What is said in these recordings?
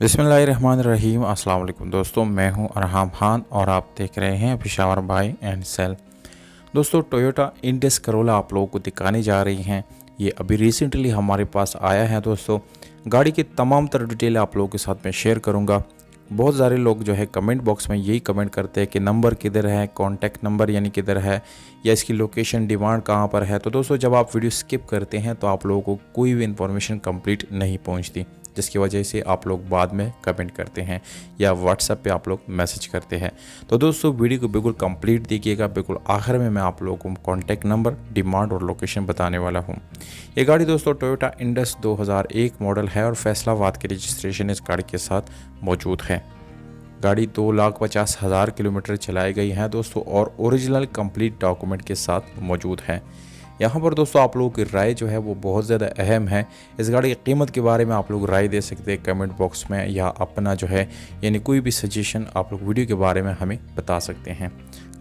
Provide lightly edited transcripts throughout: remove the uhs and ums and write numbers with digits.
बिस्मिल्लाहिर्रहमानिर्रहीम। अस्सलाम वालेकुम दोस्तों, मैं हूं अरहाम खान और आप देख रहे हैं पेशावर बाय एंड सेल। दोस्तों, टोयोटा इंडिस करोला आप लोगों को दिखाने जा रही हैं। ये अभी रिसेंटली हमारे पास आया है दोस्तों। गाड़ी की तमाम तर डिटेल आप लोगों के साथ में शेयर करूंगा। बहुत सारे लोग जो है कमेंट बॉक्स में यही कमेंट करते हैं कि नंबर किधर है, कॉन्टैक्ट नंबर यानी किधर है, या इसकी लोकेशन डिमांड कहाँ पर है। तो दोस्तों, जब आप वीडियो स्किप करते हैं तो आप लोगों को कोई भी इन्फॉर्मेशन कंप्लीट नहीं पहुँचती, जिसकी वजह से आप लोग बाद में कमेंट करते हैं या व्हाट्सएप पे आप लोग मैसेज करते हैं। तो दोस्तों, वीडियो को बिल्कुल कंप्लीट देखिएगा। बिल्कुल आखिर में मैं आप लोगों को कॉन्टैक्ट नंबर, डिमांड और लोकेशन बताने वाला हूँ। ये गाड़ी दोस्तों टोयोटा इंडस 2001 मॉडल है और फैसलाबाद की रजिस्ट्रेशन इस गाड़ी के साथ मौजूद है। गाड़ी 2,50,000 किलोमीटर चलाई गई है दोस्तों और ओरिजिनल कंप्लीट डॉक्यूमेंट के साथ मौजूद है। यहाँ पर दोस्तों आप लोगों की राय जो है वो बहुत ज़्यादा अहम है। इस गाड़ी की कीमत के बारे में आप लोग राय दे सकते हैं कमेंट बॉक्स में, या अपना जो है यानी कोई भी सजेशन आप लोग वीडियो के बारे में हमें बता सकते हैं।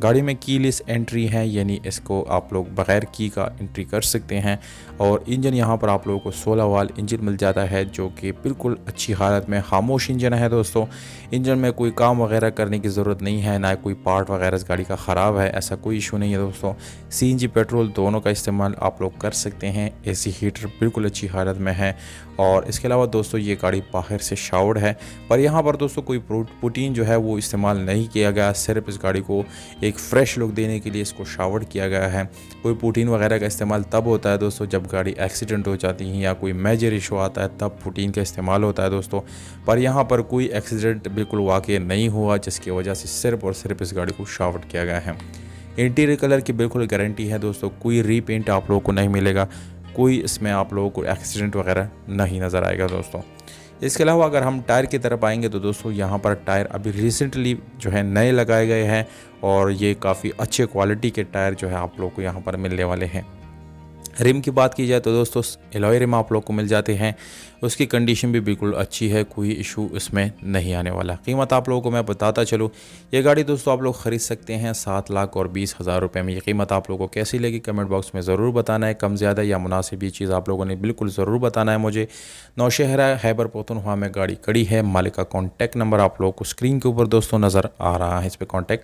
गाड़ी में कीलेस एंट्री है, यानी इसको आप लोग बग़ैर की का एंट्री कर सकते हैं। और इंजन यहाँ पर आप लोगों को 16 वाल इंजन मिल जाता है, जो कि बिल्कुल अच्छी हालत में खामोश इंजन है दोस्तों। इंजन में कोई काम वगैरह करने की ज़रूरत नहीं है, ना कोई पार्ट वगैरह इस गाड़ी का ख़राब है, ऐसा कोई इशू नहीं है दोस्तों। CNG पेट्रोल दोनों का इस्तेमाल आप लोग कर सकते हैं। AC हीटर बिल्कुल अच्छी हालत में है। और इसके अलावा दोस्तों ये गाड़ी बाहर से शावर्ड है, पर यहाँ पर दोस्तों कोई पुटीन जो है वो इस्तेमाल नहीं किया गया। सिर्फ इस गाड़ी को एक फ़्रेश लुक देने के लिए इसको शावर्ड किया गया है। कोई पुटीन वगैरह का इस्तेमाल तब होता है दोस्तों जब गाड़ी एक्सीडेंट हो जाती है या कोई मेजर इशू आता है, तब पुटीन का इस्तेमाल होता है दोस्तों। पर यहाँ पर कोई एक्सीडेंट बिल्कुल वाक़ई नहीं हुआ, जिसकी वजह से सिर्फ और सिर्फ इस गाड़ी को शावर्ड किया गया है। इंटीरियर कलर की बिल्कुल गारंटी है दोस्तों, कोई रीपेंट आप लोगों को नहीं मिलेगा, कोई इसमें आप लोगों को एक्सीडेंट वगैरह नहीं नज़र आएगा दोस्तों। इसके अलावा अगर हम टायर की तरफ आएंगे तो दोस्तों यहाँ पर टायर अभी रिसेंटली जो है नए लगाए गए हैं और ये काफ़ी अच्छे क्वालिटी के टायर जो है आप लोगों को यहाँ पर मिलने वाले हैं। रिम की बात की जाए तो दोस्तों एलॉय रिम आप लोग को मिल जाते हैं। उसकी कंडीशन भी बिल्कुल अच्छी है, कोई इशू इसमें नहीं आने वाला। कीमत आप लोगों को मैं बताता चलूँ, ये गाड़ी दोस्तों आप लोग ख़रीद सकते हैं 7,20,000 रुपये में। ये कीमत आप लोगों को कैसी लगी कमेंट बॉक्स में ज़रूर बताना है। कम ज़्यादा या मुनासिब ये चीज़ आप लोगों ने बिल्कुल ज़रूर बताना है मुझे। नौशहरा खैबर पख्तूनख्वा में गाड़ी खड़ी है। मालिक का कॉन्टैक्ट नंबर आप लोगों को स्क्रीन के ऊपर दोस्तों नज़र आ रहा है, इस पर कॉन्टैक्ट